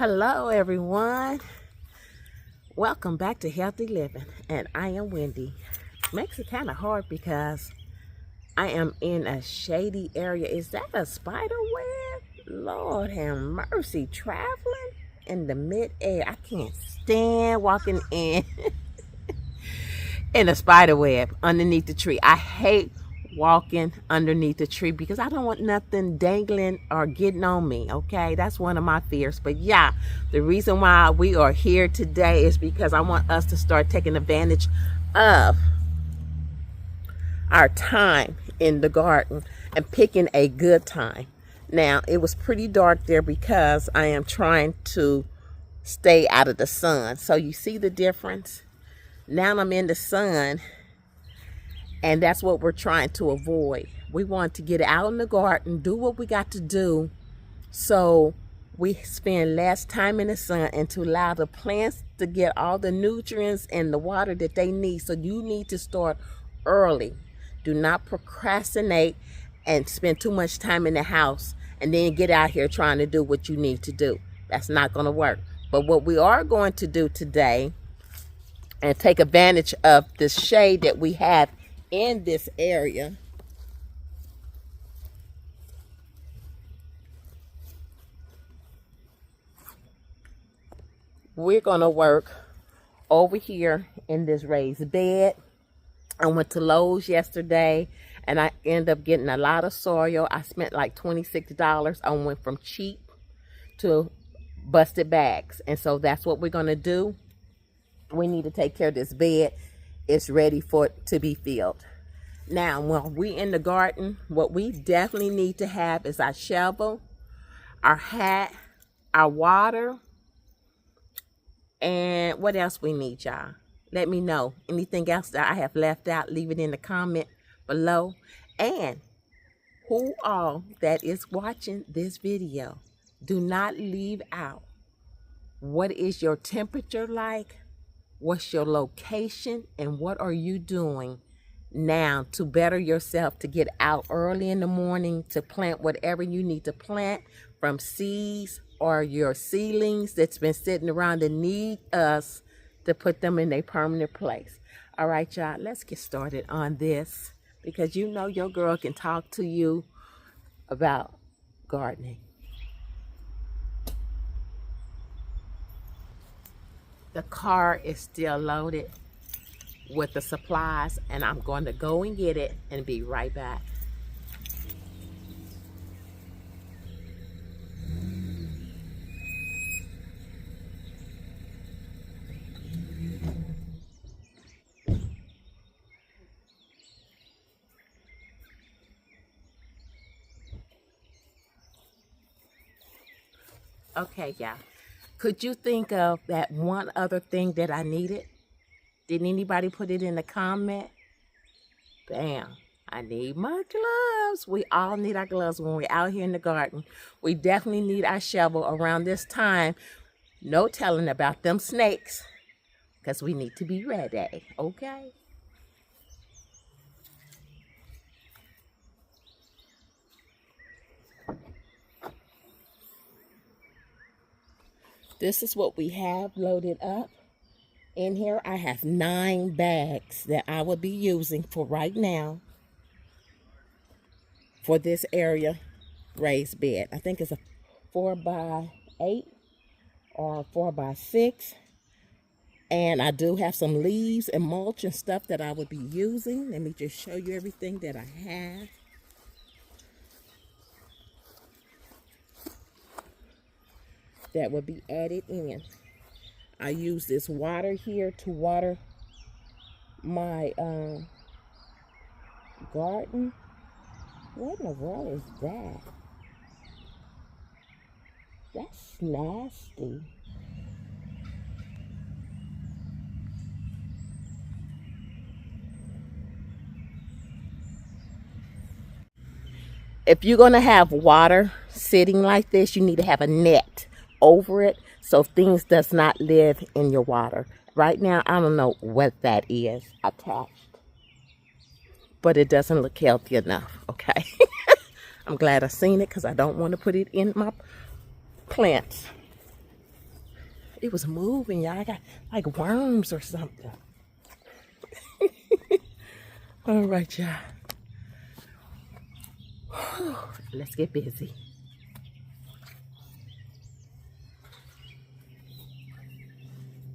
Hello everyone, welcome back to Healthy Living, and I am Wendy. Makes it kind of hard because I am in a shady area. Is that a spider web? Lord have mercy, traveling in the mid-air. I can't stand walking in a spider web underneath the tree. I hate walking underneath the tree because I don't want nothing dangling or getting on me. Okay, that's one of my fears. But yeah, the reason why we are here today is because I want us to start taking advantage of our time in the garden and picking a good time. Now, it was pretty dark there because I am trying to stay out of the sun. So you see the difference? Now I'm in the sun, and that's what we're trying to avoid. We want to get out in the garden, do what we got to do so we spend less time in the sun, and to allow the plants to get all the nutrients and the water that they need. So you need to start early. Do not procrastinate and spend too much time in the house and then get out here trying to do what you need to do. That's not going to work. But what we are going to do today, and take advantage of the shade that we have in this area, we're going to work over here in this raised bed. I went to Lowe's yesterday and I ended up getting a lot of soil. I spent like $26. I went from cheap to busted bags. And so that's what we're going to do. We need to take care of this bed. It's ready for it to be filled. Now, when we in the garden, what we definitely need to have is our shovel, our hat, our water, and what else we need, y'all? Let me know. Anything else that I have left out, leave it in the comment below. And who all that is watching this video, do not leave out what is your temperature like, what's your location, and what are you doing now to better yourself, to get out early in the morning to plant whatever you need to plant, from seeds or your seedlings that's been sitting around that need us to put them in their permanent place. All right, y'all, let's get started on this, because you know your girl can talk to you about gardening. The car is still loaded with the supplies, and I'm going to go and get it and be right back. Okay, yeah. Could you think of that one other thing that I needed? Did anybody put it in the comment? Bam. I need my gloves. We all need our gloves when we're out here in the garden. We definitely need our shovel around this time. No telling about them snakes, because we need to be ready, okay? This is what we have loaded up. In here, I have 9 bags that I will be using for right now for this area raised bed. I think it's a 4x8 or 4x6. And I do have some leaves and mulch and stuff that I would be using. Let me just show you everything that I have. That would be added in. I use this water here to water my garden. What in the world is that? That's nasty. If you're going to have water sitting like this, you need to have a net over it so things does not live in your water. Right now, I don't know what that is attached, but it doesn't look healthy enough, okay? I'm glad I seen it, because I don't want to put it in my plants. It was moving, y'all. I got like worms or something. All right, y'all. Let's get busy.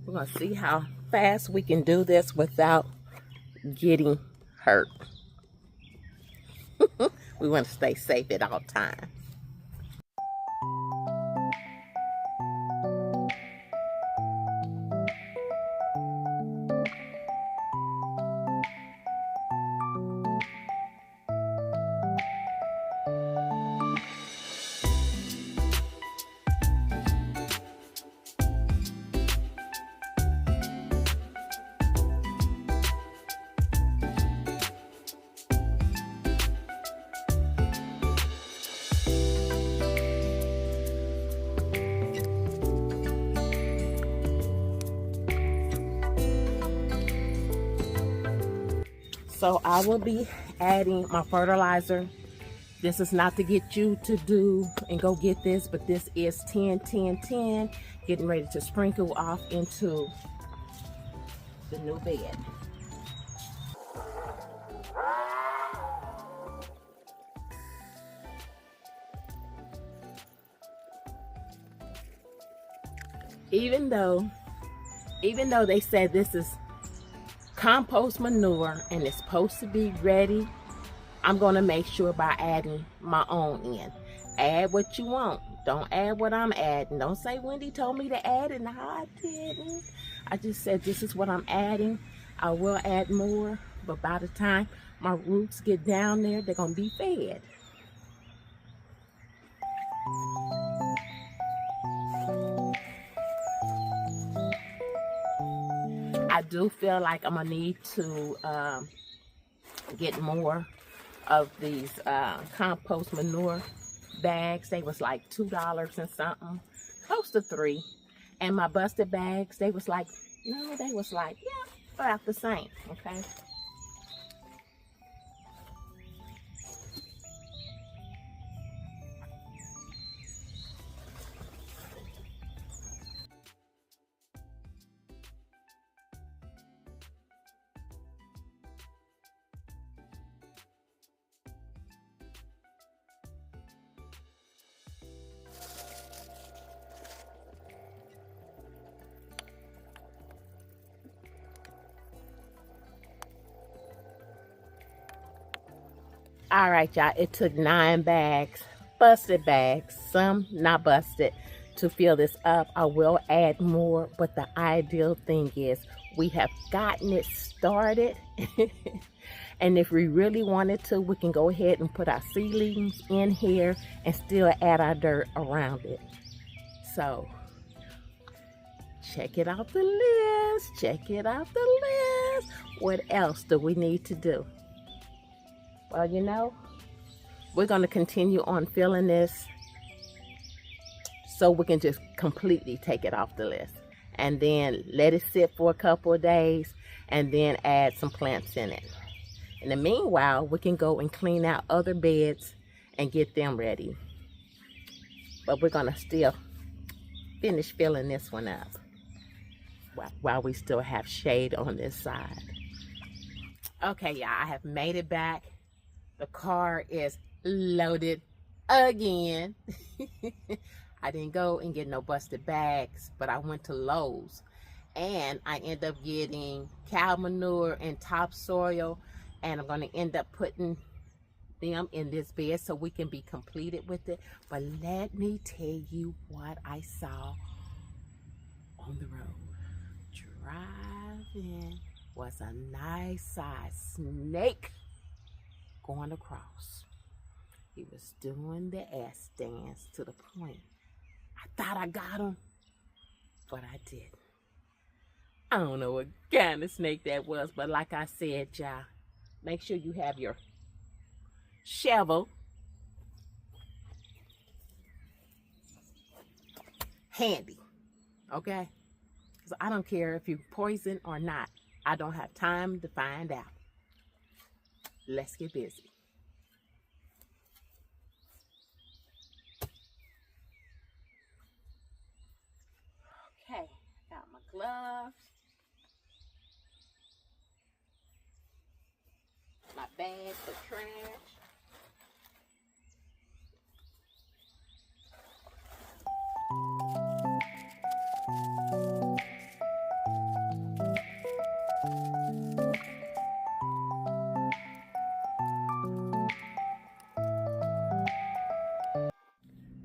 We're gonna see how fast we can do this without getting hurt. We want to stay safe at all times. So I will be adding my fertilizer. This is not to get you to do and go get this, but this is 10, 10, 10, getting ready to sprinkle off into the new bed. Even though they said this is compost manure and it's supposed to be ready, I'm gonna make sure by adding my own in. Add what you want. Don't add what I'm adding. Don't say Wendy told me to add it. No, I didn't. I just said this is what I'm adding. I will add more, but by the time my roots get down there, they're gonna be fed. I do feel like I'm gonna need to get more of these compost manure bags. They was like $2 and something, close to $3. And my busted bags, they was like, no, they was like, yeah, about the same, okay? All right, y'all, it took 9 bags, busted bags, some not busted, to fill this up. I will add more, but the ideal thing is we have gotten it started. And if we really wanted to, we can go ahead and put our seedlings in here and still add our dirt around it. So check it out the list. Check it out the list. What else do we need to do? Well, you know, we're going to continue on filling this so we can just completely take it off the list. And then let it sit for a couple of days and then add some plants in it. In the meanwhile, we can go and clean out other beds and get them ready. But we're going to still finish filling this one up while we still have shade on this side. Okay, y'all, I have made it back. The car is loaded again. I didn't go and get no busted bags, but I went to Lowe's and I ended up getting cow manure and topsoil, and I'm going to end up putting them in this bed so we can be completed with it. But let me tell you what I saw on the road. Driving was a nice size snake going across. He was doing the S dance to the point I thought I got him, but I didn't. I don't know what kind of snake that was, but like I said, y'all, make sure you have your shovel handy, okay? Because I don't care if you're poisoned or not. I don't have time to find out. Let's get busy. Okay. my bag for trash.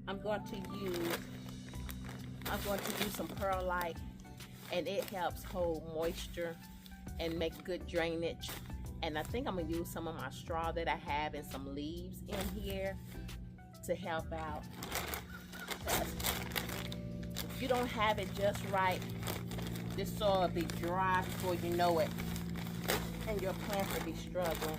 I'm going to use some perlite, and it helps hold moisture and make good drainage. And I think I'm gonna use some of my straw that I have and some leaves in here to help out. If you don't have it just right, this soil will be dry before you know it, and your plants will be struggling.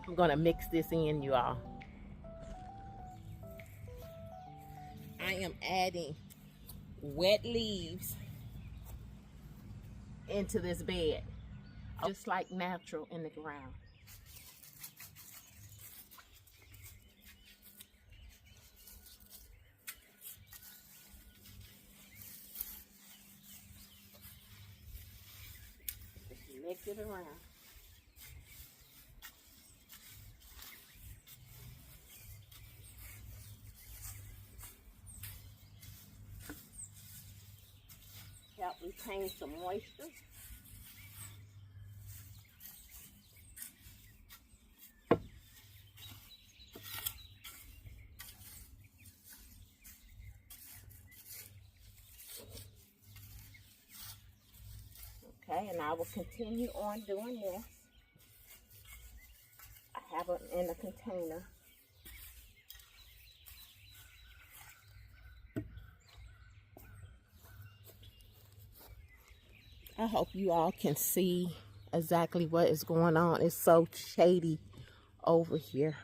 I'm gonna mix this in, you all. I am adding wet leaves into this bed, just like natural in the ground. Just mix it around. Help retain some moisture. Okay, and I will continue on doing this. I have it in a container. I hope you all can see exactly what is going on. It's so shady over here.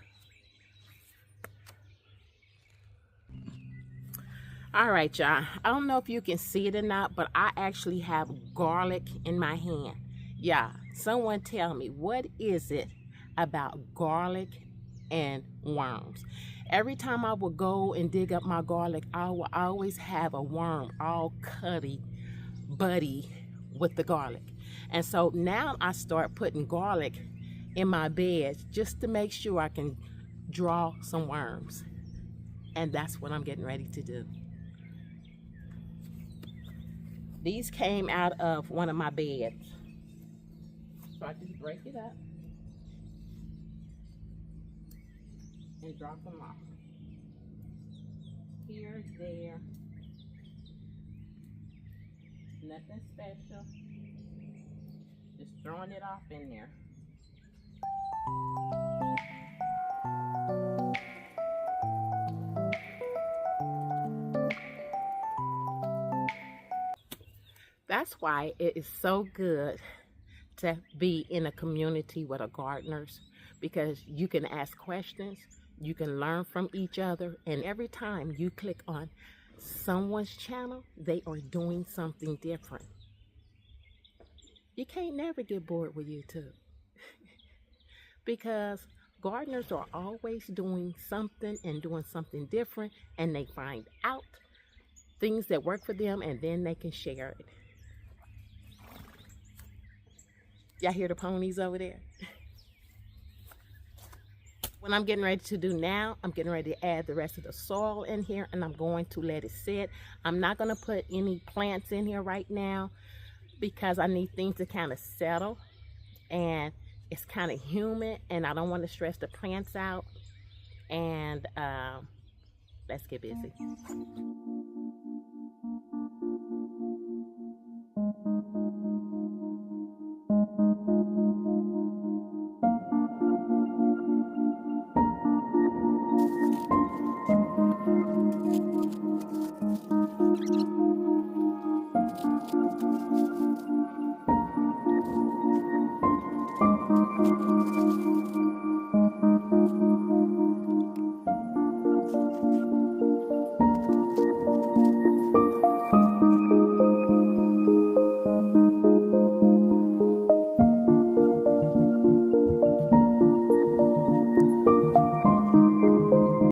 All right, y'all. I don't know if you can see it or not, but I actually have garlic in my hand. Yeah, someone tell me, what is it about garlic and worms? Every time I would go and dig up my garlic, I will always have a worm all buddy with the garlic. And so now I start putting garlic in my beds just to make sure I can draw some worms. And that's what I'm getting ready to do. These came out of one of my beds. So I just break it up and drop them off. Here, there. Nothing special. Just throwing it off in there. That's why it is so good to be in a community with a gardeners, because you can ask questions, you can learn from each other, and every time you click on someone's channel, they are doing something different. You can't never get bored with YouTube because gardeners are always doing something and doing something different, and they find out things that work for them, and then they can share it. Y'all hear the ponies over there? What I'm getting ready to do now, I'm getting ready to add the rest of the soil in here, and I'm going to let it sit. I'm not going to put any plants in here right now because I need things to kind of settle, and it's kind of humid, and I don't want to stress the plants out. And let's get busy.